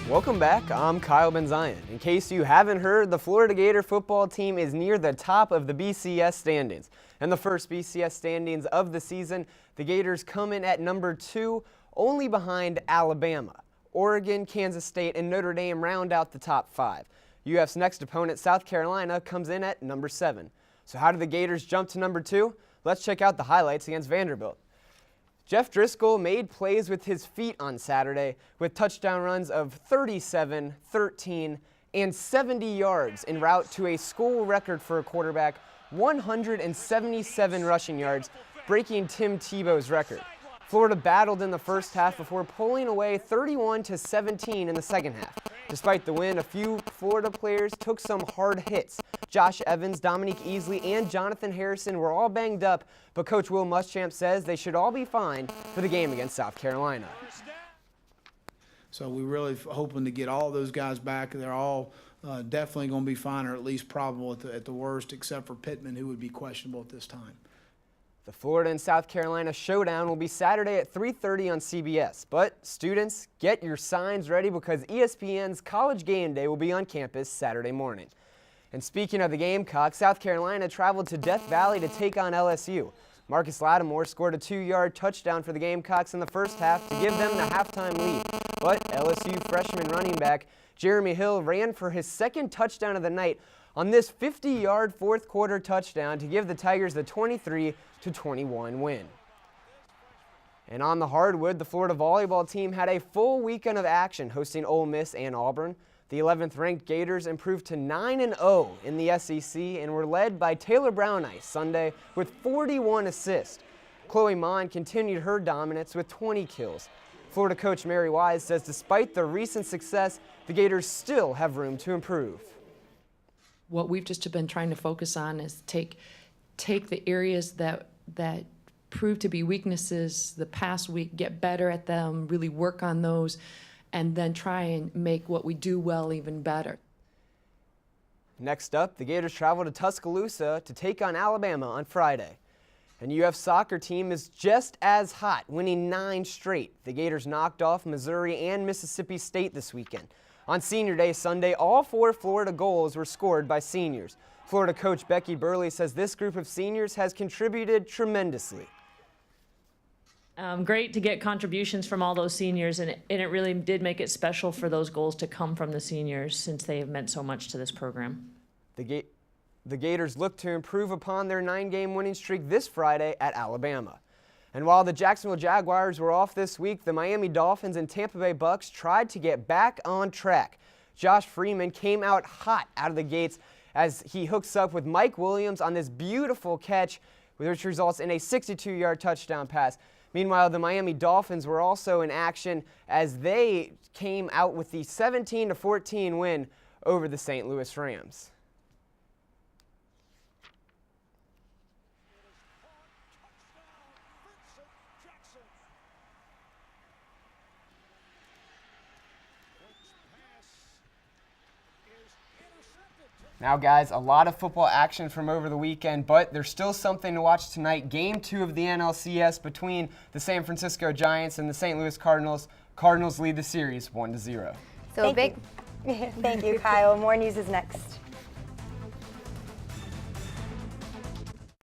Welcome back, I'm Kyle Benzion. In case you haven't heard, the Florida Gator football team is near the top of the BCS standings. In the first BCS standings of the season, the Gators come in at number 2, only behind Alabama. Oregon, Kansas State, and Notre Dame round out the top 5. UF's next opponent, South Carolina, comes in at number 7. So how did the Gators jump to number 2? Let's check out the highlights against Vanderbilt. Jeff Driscoll made plays with his feet on Saturday with touchdown runs of 37, 13, and 70 yards en route to a school record for a quarterback, 177 rushing yards, breaking Tim Tebow's record. Florida battled in the first half before pulling away 31-17 in the second half. Despite the win, a few Florida players took some hard hits. Josh Evans, Dominique Easley, and Jonathan Harrison were all banged up, but Coach Will Muschamp says they should all be fine for the game against South Carolina. So we're really hoping to get all those guys back. They're all definitely going to be fine, or at least probable at the worst, except for Pittman, who would be questionable at this time. The Florida and South Carolina showdown will be Saturday at 3:30 on CBS. But students, get your signs ready because ESPN's College Game Day will be on campus Saturday morning. And speaking of the Gamecocks, South Carolina traveled to Death Valley to take on LSU. Marcus Lattimore scored a 2-yard touchdown for the Gamecocks in the first half to give them the halftime lead. But LSU freshman running back Jeremy Hill ran for his second touchdown of the night on this 50-yard fourth-quarter touchdown to give the Tigers the 23-21 win. And on the hardwood, the Florida volleyball team had a full weekend of action hosting Ole Miss and Auburn. The 11th-ranked Gators improved to 9-0 in the SEC and were led by Taylor Brown-Ice Sunday with 41 assists. Chloe Mon continued her dominance with 20 kills. Florida coach Mary Wise says despite the recent success, the Gators still have room to improve. What we've just been trying to focus on is take the areas that prove to be weaknesses the past week, get better at them, really work on those, and then try and make what we do well even better. Next up, the Gators travel to Tuscaloosa to take on Alabama on Friday. And UF soccer team is just as hot, winning 9 straight. The Gators knocked off Missouri and Mississippi State this weekend. On Senior Day Sunday, all 4 Florida goals were scored by seniors. Florida coach Becky Burley says this group of seniors has contributed tremendously. Great to get contributions from all those seniors, and it really did make it special for those goals to come from the seniors since they have meant so much to this program. The Gators look to improve upon their 9-game winning streak this Friday at Alabama. And while the Jacksonville Jaguars were off this week, the Miami Dolphins and Tampa Bay Bucks tried to get back on track. Josh Freeman came out hot out of the gates as he hooks up with Mike Williams on this beautiful catch, which results in a 62-yard touchdown pass. Meanwhile, the Miami Dolphins were also in action as they came out with the 17-14 win over the St. Louis Rams. Now guys, a lot of football action from over the weekend, but there's still something to watch tonight. Game 2 of the NLCS between the San Francisco Giants and the St. Louis Cardinals. Cardinals lead the series 1-0. So Thank you, Kyle. More news is next.